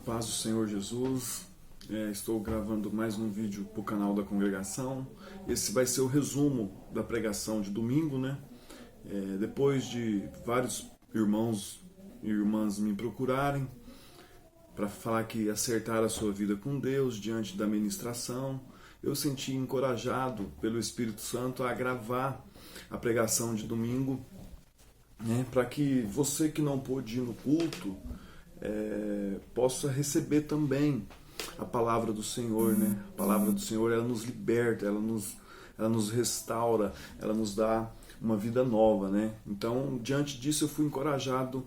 Paz do Senhor Jesus. Estou gravando mais um vídeo para o canal da congregação. Esse vai ser o resumo da pregação de domingo, né? Depois de vários irmãos e irmãs me procurarem para falar que acertaram a sua vida com Deus diante da ministração, eu senti encorajado pelo Espírito Santo a gravar a pregação de domingo, né? Para que você que não pôde ir no culto possa receber também a palavra do Senhor, né? A palavra do Senhor, ela nos liberta, ela nos restaura, ela nos dá uma vida nova, né? Então, diante disso, eu fui encorajado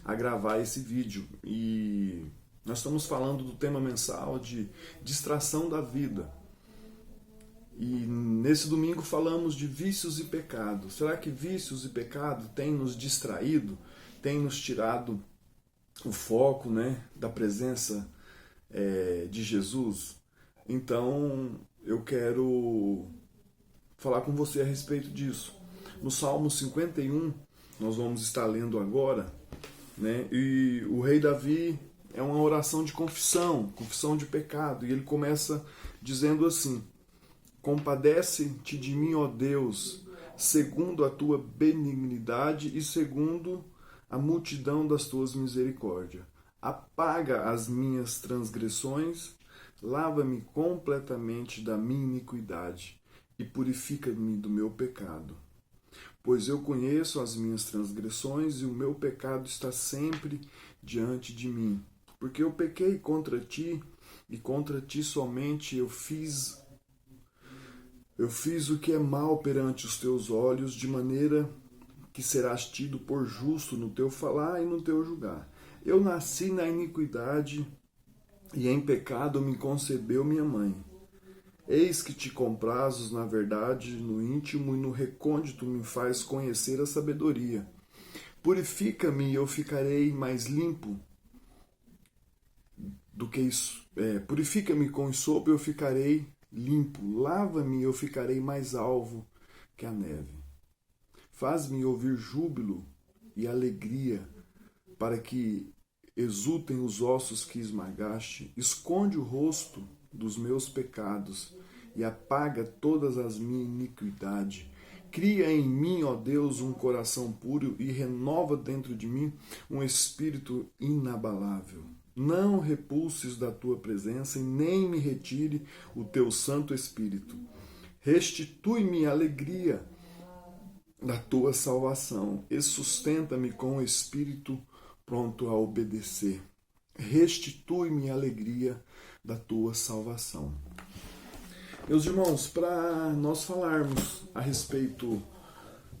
a gravar esse vídeo. E nós estamos falando do tema mensal de distração da vida. E nesse domingo falamos de vícios e pecado. Será que vícios e pecado têm nos distraído, têm nos tirado o foco, né, da presença de Jesus? Então eu quero falar com você a respeito disso. No Salmo 51, nós vamos estar lendo agora, né, e o rei Davi é uma oração de confissão de pecado, e ele começa dizendo assim: compadece-te de mim, ó Deus, segundo a tua benignidade e segundo a multidão das tuas misericórdias. Apaga as minhas transgressões, lava-me completamente da minha iniquidade e purifica-me do meu pecado. Pois eu conheço as minhas transgressões e o meu pecado está sempre diante de mim. Porque eu pequei contra ti e contra ti somente eu fiz o que é mal perante os teus olhos, de maneira que serás tido por justo no teu falar e no teu julgar. Eu nasci na iniquidade e em pecado me concebeu minha mãe. Eis que te comprazes na verdade, no íntimo e no recôndito me faz conhecer a sabedoria. Purifica-me e eu ficarei mais limpo do que isso. Purifica-me com sopo e eu ficarei limpo. Lava-me e eu ficarei mais alvo que a neve. Faz-me ouvir júbilo e alegria, para que exultem os ossos que esmagaste. Esconde o rosto dos meus pecados e apaga todas as minhas iniquidades. Cria em mim, ó Deus, um coração puro e renova dentro de mim um espírito inabalável. Não repulses da tua presença e nem me retire o teu Santo Espírito. Restitui-me a alegria da tua salvação e sustenta-me com o espírito pronto a obedecer. Restitui-me a alegria da tua salvação. Meus irmãos, para nós falarmos a respeito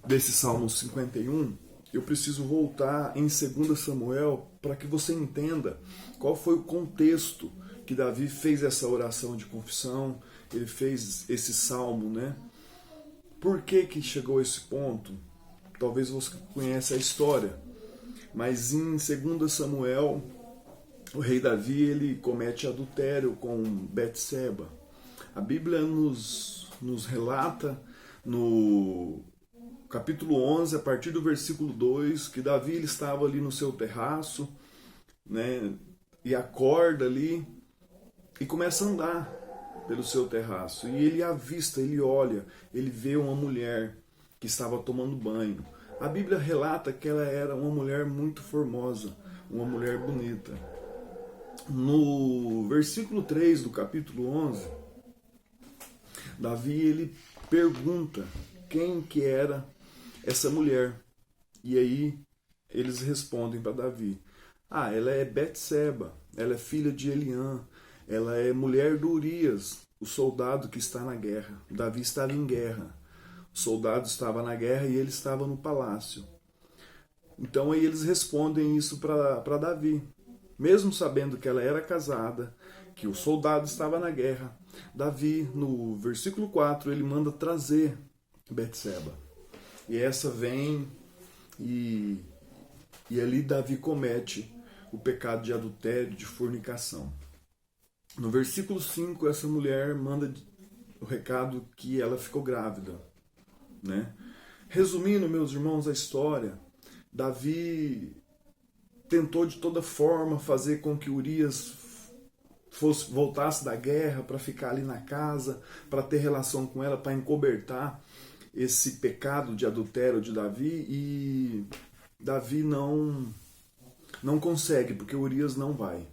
desse Salmo 51, eu preciso voltar em 2 Samuel para que você entenda qual foi o contexto que Davi fez essa oração de confissão, ele fez esse salmo, né? Por que chegou a esse ponto? Talvez você conheça a história, mas em 2 Samuel, o rei Davi ele comete adultério com Betseba. A Bíblia nos relata no capítulo 11, a partir do versículo 2, que Davi ele estava ali no seu terraço, né, e acorda ali e começa a andar pelo seu terraço. E ele avista, ele olha, ele vê uma mulher que estava tomando banho. A Bíblia relata que ela era uma mulher muito formosa, uma mulher bonita. No versículo 3 do capítulo 11, Davi ele pergunta quem que era essa mulher. E aí eles respondem para Davi: ela é Betseba, ela é filha de Eliã, ela é mulher de Urias, o soldado que está na guerra. Davi estava em guerra. O soldado estava na guerra e ele estava no palácio. Então aí eles respondem isso para Davi. Mesmo sabendo que ela era casada, que o soldado estava na guerra, Davi, no versículo 4, ele manda trazer Betseba. E essa vem e ali Davi comete o pecado de adultério, de fornicação. No versículo 5, essa mulher manda o recado que ela ficou grávida, né? Resumindo, meus irmãos, a história, Davi tentou de toda forma fazer com que Urias voltasse da guerra para ficar ali na casa, para ter relação com ela, para encobertar esse pecado de adultério de Davi, e Davi não consegue, porque Urias não vai.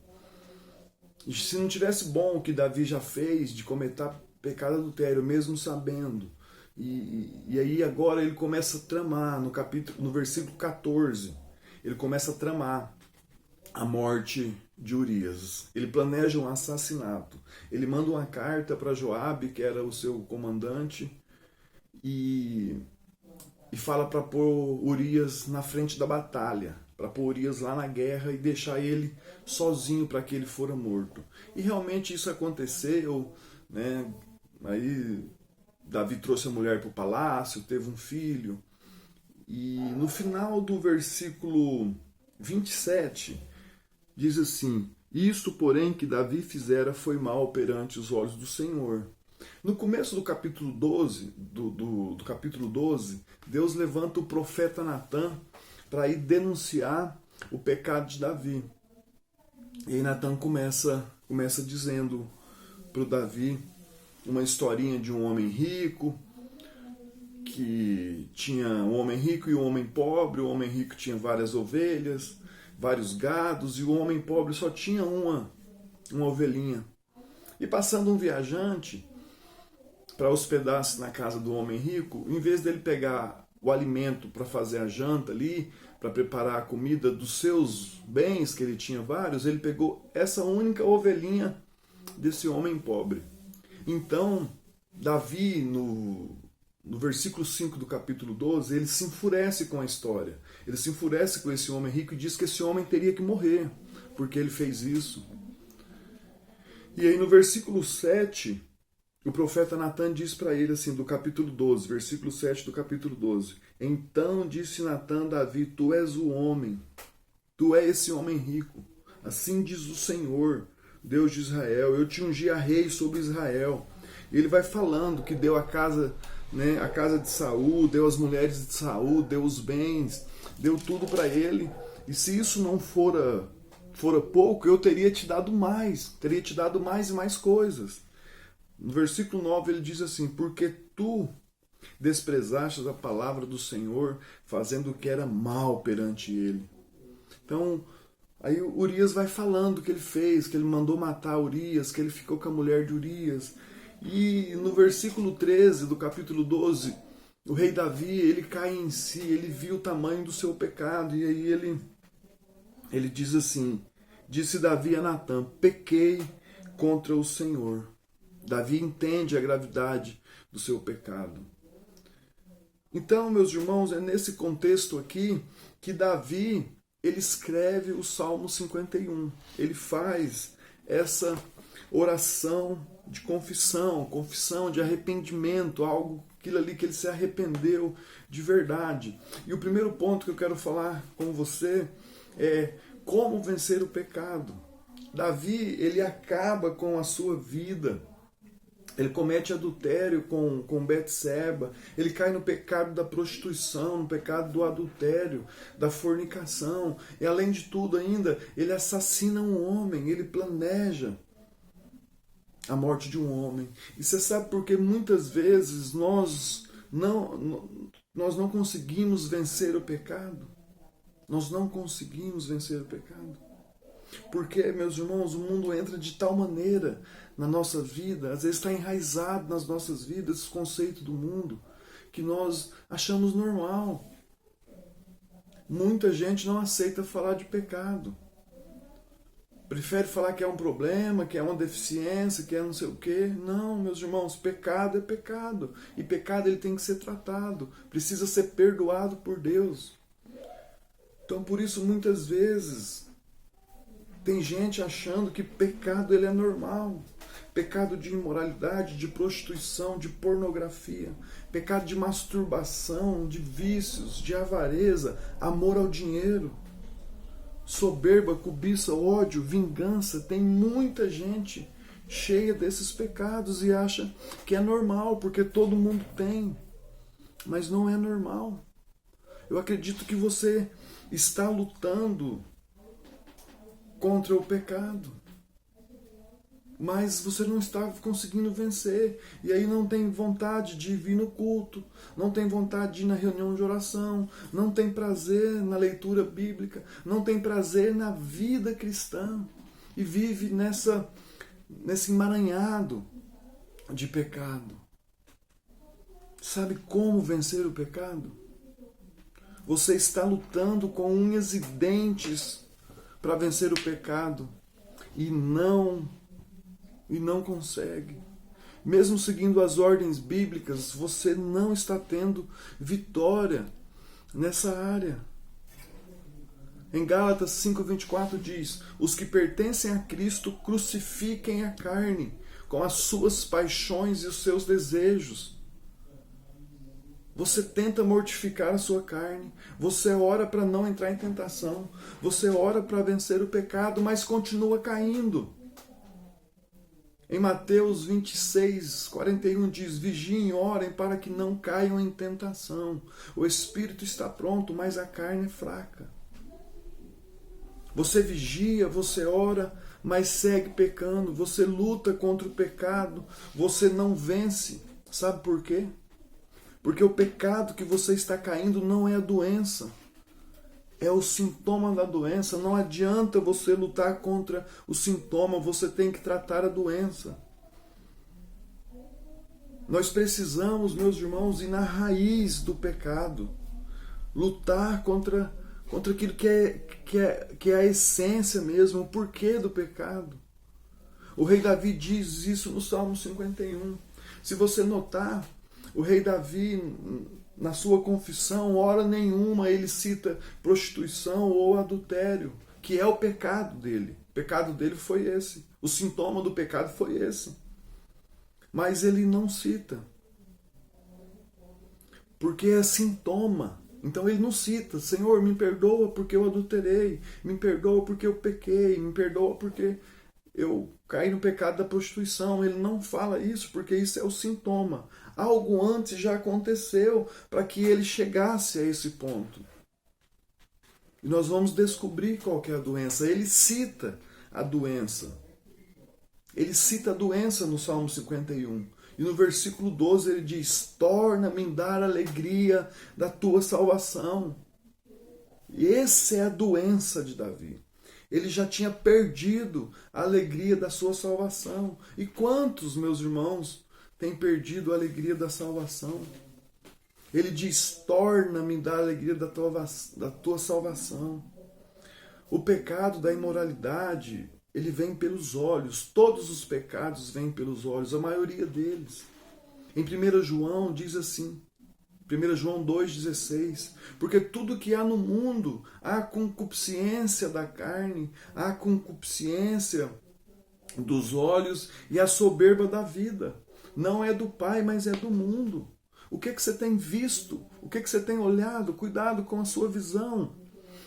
E se não tivesse bom o que Davi já fez de cometer pecado adultério, mesmo sabendo, e aí agora ele começa a tramar no versículo 14, ele começa a tramar a morte de Urias. Ele planeja um assassinato. Ele manda uma carta para Joabe, que era o seu comandante, e fala para pôr Urias na frente da batalha, para pôr Urias lá na guerra e deixar ele sozinho para que ele fora morto. E realmente isso aconteceu, né? Aí Davi trouxe a mulher para o palácio, teve um filho, e no final do versículo 27 diz assim: isto, porém, que Davi fizera foi mal perante os olhos do Senhor. No começo do capítulo 12, do capítulo 12, Deus levanta o profeta Natã para ir denunciar o pecado de Davi. E aí Natã começa dizendo para o Davi uma historinha de um homem rico, que tinha um homem rico e um homem pobre. O homem rico tinha várias ovelhas, vários gados, e o homem pobre só tinha uma ovelhinha. E passando um viajante para hospedar-se na casa do homem rico, em vez dele pegar o alimento para fazer a janta ali, para preparar a comida dos seus bens, que ele tinha vários, ele pegou essa única ovelhinha desse homem pobre. Então, Davi, no versículo 5 do capítulo 12, ele se enfurece com a história. Ele se enfurece com esse homem rico e diz que esse homem teria que morrer, porque ele fez isso. E aí no versículo 7, o profeta Natã diz para ele assim, do capítulo 12, versículo 7 do capítulo 12. Então disse Natã a Davi: tu és o homem, tu és esse homem rico. Assim diz o Senhor, Deus de Israel: eu te ungi a rei sobre Israel. E ele vai falando que deu a casa, né, a casa de Saul, deu as mulheres de Saul, deu os bens, deu tudo para ele. E se isso não fora pouco, eu teria te dado mais e mais coisas. No versículo 9 ele diz assim: porque tu desprezaste a palavra do Senhor, fazendo o que era mal perante ele. Então, aí Urias vai falando o que ele fez, que ele mandou matar Urias, que ele ficou com a mulher de Urias. E no versículo 13 do capítulo 12, o rei Davi, ele cai em si, ele viu o tamanho do seu pecado, e aí ele diz assim: disse Davi a Natã: pequei contra o Senhor. Davi entende a gravidade do seu pecado. Então, meus irmãos, é nesse contexto aqui que Davi, ele escreve o Salmo 51. Ele faz essa oração de confissão de arrependimento, aquilo ali que ele se arrependeu de verdade. E o primeiro ponto que eu quero falar com você é como vencer o pecado. Davi, ele acaba com a sua vida. Ele comete adultério com Betseba, ele cai no pecado da prostituição, no pecado do adultério, da fornicação, e além de tudo ainda, ele assassina um homem, ele planeja a morte de um homem. E você sabe por que muitas vezes nós não conseguimos vencer o pecado? Nós não conseguimos vencer o pecado. Porque, meus irmãos, o mundo entra de tal maneira na nossa vida, às vezes está enraizado nas nossas vidas esse conceito do mundo, que nós achamos normal. Muita gente não aceita falar de pecado. Prefere falar que é um problema, que é uma deficiência, que é não sei o quê. Não, meus irmãos, pecado é pecado. E pecado ele tem que ser tratado. Precisa ser perdoado por Deus. Então, por isso, muitas vezes, tem gente achando que pecado ele é normal. Pecado de imoralidade, de prostituição, de pornografia. Pecado de masturbação, de vícios, de avareza, amor ao dinheiro. Soberba, cobiça, ódio, vingança. Tem muita gente cheia desses pecados e acha que é normal, porque todo mundo tem. Mas não é normal. Eu acredito que você está lutando contra o pecado. mas você não está conseguindo vencer. E aí não tem vontade de vir no culto, não tem vontade de ir na reunião de oração, não tem prazer na leitura bíblica, não tem prazer na vida cristã. E vive nesse emaranhado de pecado. Sabe como vencer o pecado? Você está lutando com unhas e dentes para vencer o pecado e não consegue. Mesmo seguindo as ordens bíblicas, você não está tendo vitória nessa área. Em Gálatas 5:24 diz: os que pertencem a Cristo crucifiquem a carne com as suas paixões e os seus desejos. Você tenta mortificar a sua carne, você ora para não entrar em tentação, você ora para vencer o pecado, mas continua caindo. Em Mateus 26:41 diz: vigiem e orem para que não caiam em tentação. O espírito está pronto, mas a carne é fraca. Você vigia, você ora, mas segue pecando. Você luta contra o pecado, você não vence. Sabe por quê? Porque o pecado que você está caindo não é a doença. É o sintoma da doença. Não adianta você lutar contra o sintoma, você tem que tratar a doença. Nós precisamos, meus irmãos, ir na raiz do pecado. Lutar contra aquilo que é a essência mesmo, o porquê do pecado. O rei Davi diz isso no Salmo 51. Se você notar, o rei Davi, na sua confissão, hora nenhuma ele cita prostituição ou adultério, que é o pecado dele. O pecado dele foi esse. O sintoma do pecado foi esse. Mas ele não cita. Porque é sintoma. Então ele não cita: Senhor, me perdoa porque eu adulterei, me perdoa porque eu pequei, me perdoa porque eu caí no pecado da prostituição. Ele não fala isso porque isso é o sintoma. Algo antes já aconteceu para que ele chegasse a esse ponto. E nós vamos descobrir qual que é a doença. Ele cita a doença. Ele cita a doença no Salmo 51. E no versículo 12 ele diz: torna-me em dar alegria da tua salvação. E essa é a doença de Davi. Ele já tinha perdido a alegria da sua salvação. E quantos, meus irmãos, têm perdido a alegria da salvação? Ele diz: torna-me em dar alegria da tua salvação. O pecado da imoralidade, ele vem pelos olhos. Todos os pecados vêm pelos olhos, a maioria deles. Em 1 João diz assim, 1 João 2,16: porque tudo que há no mundo, há concupiscência da carne, há concupiscência dos olhos e a soberba da vida. Não é do Pai, mas é do mundo. O que você tem visto? O que você tem olhado? Cuidado com a sua visão.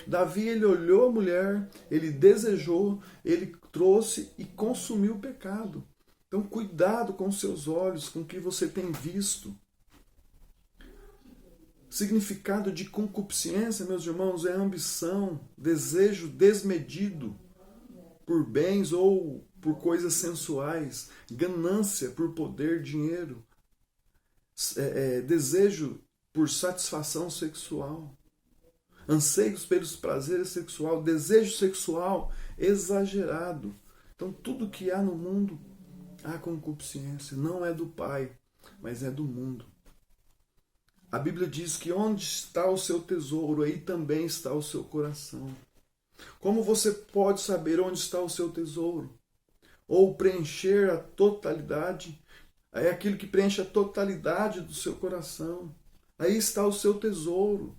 Davi, ele olhou a mulher, ele desejou, ele trouxe e consumiu o pecado. Então, cuidado com os seus olhos, com o que você tem visto. Significado de concupiscência, meus irmãos, é ambição, desejo desmedido por bens ou por coisas sensuais, ganância por poder, dinheiro, desejo por satisfação sexual, anseios pelos prazeres sexuais, desejo sexual exagerado. Então, tudo que há no mundo, há concupiscência. Não é do Pai, mas é do mundo. A Bíblia diz que onde está o seu tesouro, aí também está o seu coração. Como você pode saber onde está o seu tesouro? Ou preencher a totalidade? É aquilo que preenche a totalidade do seu coração. Aí está o seu tesouro.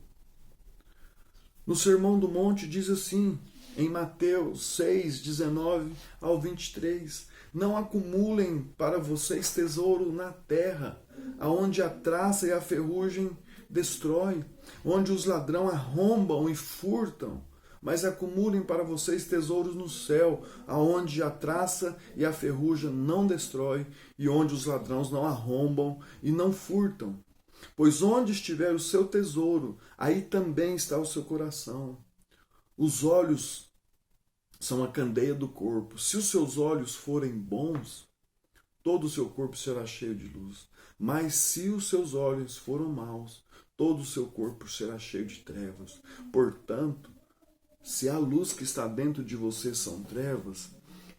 No Sermão do Monte diz assim, em Mateus 6, 19 ao 23, não acumulem para vocês tesouro na terra, aonde a traça e a ferrugem destrói, onde os ladrões arrombam e furtam, mas acumulem para vocês tesouros no céu, aonde a traça e a ferrugem não destrói, e onde os ladrões não arrombam e não furtam. Pois onde estiver o seu tesouro, aí também está o seu coração. Os olhos são a candeia do corpo. Se os seus olhos forem bons, todo o seu corpo será cheio de luz. Mas se os seus olhos foram maus, todo o seu corpo será cheio de trevas. Portanto, se a luz que está dentro de você são trevas,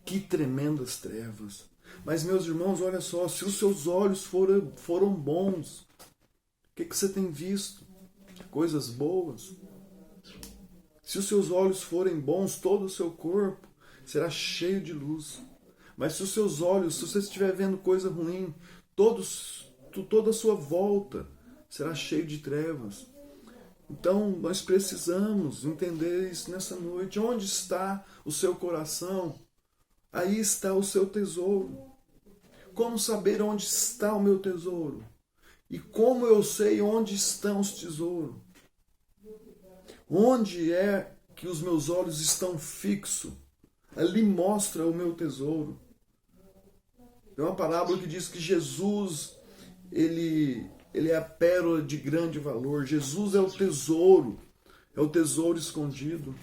que tremendas trevas. Mas, meus irmãos, olha só, se os seus olhos foram bons, o que você tem visto? Coisas boas. Se os seus olhos forem bons, todo o seu corpo será cheio de luz. Mas se os seus olhos, se você estiver vendo coisa ruim, toda a sua volta será cheio de trevas. Então, nós precisamos entender isso nessa noite. Onde está o seu coração? Aí está o seu tesouro. Como saber onde está o meu tesouro? E como eu sei onde estão os tesouros? Onde é que os meus olhos estão fixos? Ali mostra o meu tesouro. É uma parábola que diz que Jesus, ele é a pérola de grande valor. Jesus é o tesouro escondido.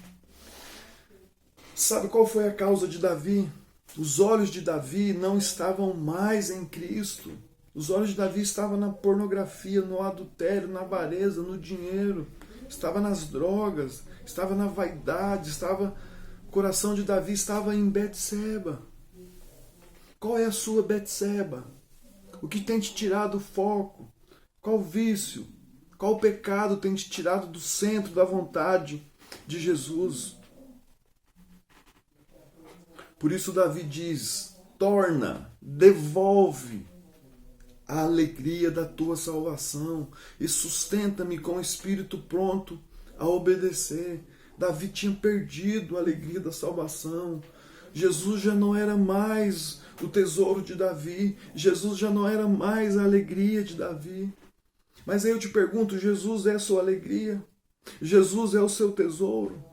Sabe qual foi a causa de Davi? Os olhos de Davi não estavam mais em Cristo. Os olhos de Davi estavam na pornografia, no adultério, na avareza, no dinheiro. Estava nas drogas, estava na vaidade, o coração de Davi estava em Betseba. Qual é a sua Betseba? O que tem te tirado o foco? Qual vício? Qual pecado tem te tirado do centro da vontade de Jesus? Por isso Davi diz, devolve a alegria da tua salvação e sustenta-me com o espírito pronto a obedecer. Davi tinha perdido a alegria da salvação. Jesus já não era mais o tesouro de Davi. Jesus já não era mais a alegria de Davi. Mas aí eu te pergunto, Jesus é a sua alegria? Jesus é o seu tesouro?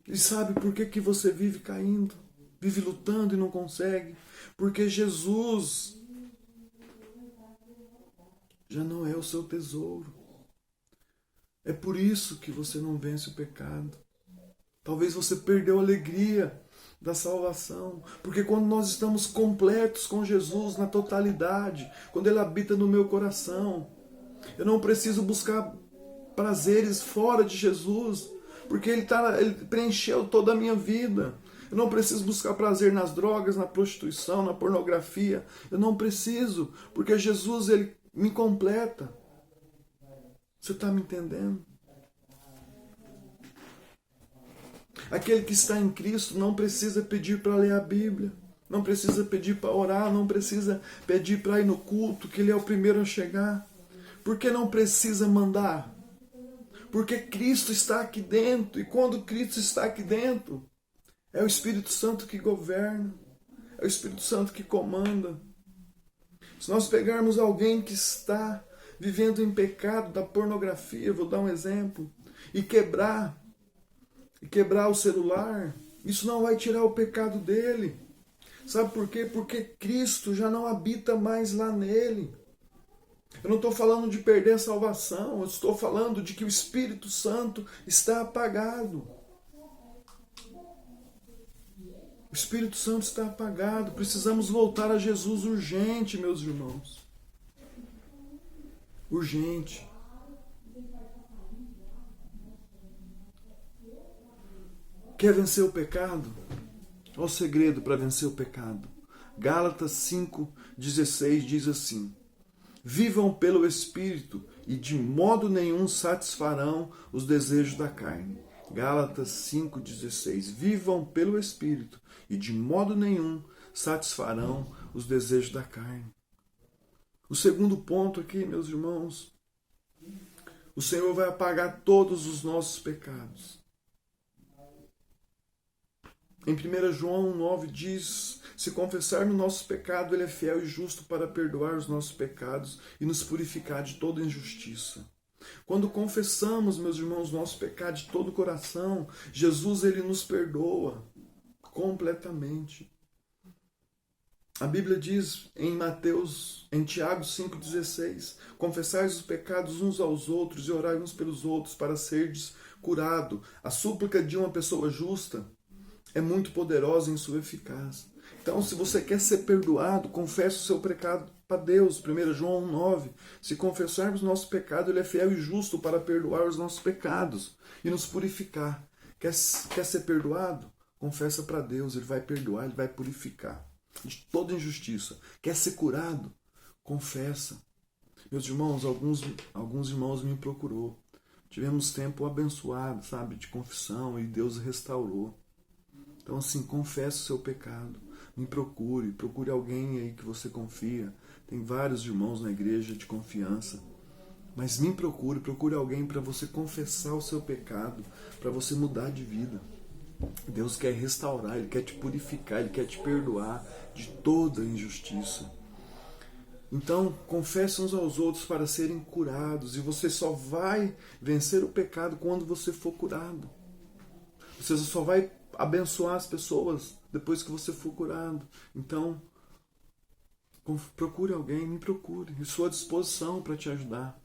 E sabe por que você vive caindo? Vive lutando e não consegue? Porque Jesus já não é o seu tesouro. É por isso que você não vence o pecado. Talvez você perdeu a alegria da salvação. Porque quando nós estamos completos com Jesus na totalidade, quando Ele habita no meu coração, eu não preciso buscar prazeres fora de Jesus, porque Ele preencheu toda a minha vida. Eu não preciso buscar prazer nas drogas, na prostituição, na pornografia. Eu não preciso, porque Jesus, Ele me completa. Você está me entendendo? Aquele que está em Cristo não precisa pedir para ler a Bíblia, não precisa pedir para orar, não precisa pedir para ir no culto, que Ele é o primeiro a chegar. Porque não precisa mandar? Porque Cristo está aqui dentro, e quando Cristo está aqui dentro, é o Espírito Santo que governa, é o Espírito Santo que comanda. Se nós pegarmos alguém que está vivendo em pecado da pornografia, vou dar um exemplo, e quebrar o celular, isso não vai tirar o pecado dele. Sabe por quê? Porque Cristo já não habita mais lá nele. Eu não estou falando de perder a salvação, eu estou falando de que o Espírito Santo está apagado. O Espírito Santo está apagado. Precisamos voltar a Jesus urgente, meus irmãos. Urgente. Quer vencer o pecado? Olha o segredo para vencer o pecado. Gálatas 5,16 diz assim: vivam pelo Espírito e de modo nenhum satisfarão os desejos da carne. Gálatas 5,16. Vivam pelo Espírito e de modo nenhum satisfarão os desejos da carne. O segundo ponto aqui, meus irmãos, o Senhor vai apagar todos os nossos pecados. Em 1 João 9 diz, se confessarmos o nosso pecado, Ele é fiel e justo para perdoar os nossos pecados e nos purificar de toda injustiça. Quando confessamos, meus irmãos, nosso pecado de todo o coração, Jesus, Ele nos perdoa completamente. A Bíblia diz em Tiago 5,16, confessai os pecados uns aos outros e orai uns pelos outros para serdes curado. A súplica de uma pessoa justa é muito poderosa em sua eficácia. Então, se você quer ser perdoado, confesse o seu pecado para Deus. 1 João 1,9. Se confessarmos nosso pecado, Ele é fiel e justo para perdoar os nossos pecados e nos purificar. Quer ser perdoado? Confessa para Deus, Ele vai perdoar, Ele vai purificar de toda injustiça. Quer ser curado? Confessa. Meus irmãos, alguns irmãos me procurou. Tivemos tempo abençoado, sabe, de confissão, e Deus restaurou. Então, assim, confesse o seu pecado. Me procure alguém aí que você confia. Tem vários irmãos na igreja de confiança. Mas me procure alguém para você confessar o seu pecado, para você mudar de vida. Deus quer restaurar, Ele quer te purificar, Ele quer te perdoar de toda injustiça. Então, confesse uns aos outros para serem curados. E você só vai vencer o pecado quando você for curado. Você só vai abençoar as pessoas depois que você for curado. Então, procure alguém, me procure. Estou à disposição para te ajudar.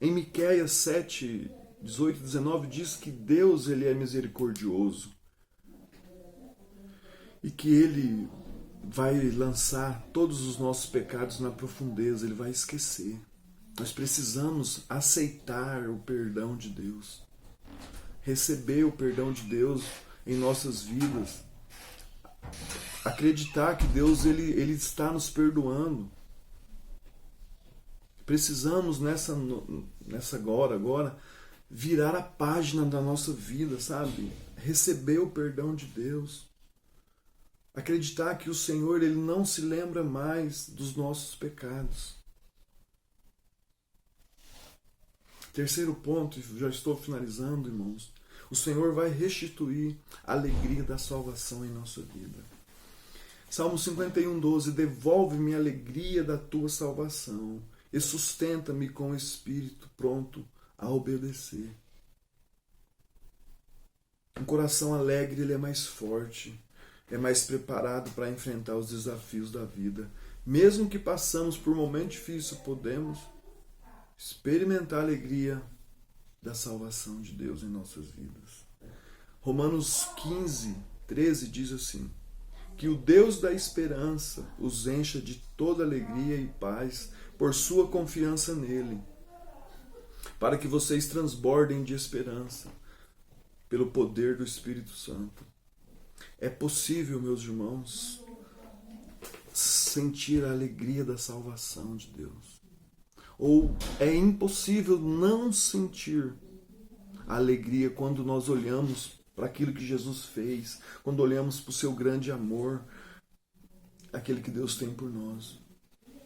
Em Miqueias 7, 18 e 19 diz que Deus, Ele é misericordioso. E que Ele vai lançar todos os nossos pecados na profundeza, Ele vai esquecer. Nós precisamos aceitar o perdão de Deus, receber o perdão de Deus em nossas vidas, acreditar que Deus ele está nos perdoando. Precisamos nessa agora virar a página da nossa vida, sabe? Receber o perdão de Deus. Acreditar que o Senhor Ele não se lembra mais dos nossos pecados. Terceiro ponto, e já estou finalizando, irmãos. O Senhor vai restituir a alegria da salvação em nossa vida. Salmo 51:12. Devolve-me a alegria da tua salvação e sustenta-me com o espírito pronto a obedecer. Um coração alegre, ele é mais forte, é mais preparado para enfrentar os desafios da vida. Mesmo que passamos por momentos difíceis, podemos experimentar a alegria da salvação de Deus em nossas vidas. Romanos 15:13 diz assim: que o Deus da esperança os encha de toda alegria e paz por sua confiança nele, para que vocês transbordem de esperança pelo poder do Espírito Santo. É possível, meus irmãos, sentir a alegria da salvação de Deus. Ou é impossível não sentir a alegria quando nós olhamos para aquilo que Jesus fez, quando olhamos para o seu grande amor, aquele que Deus tem por nós.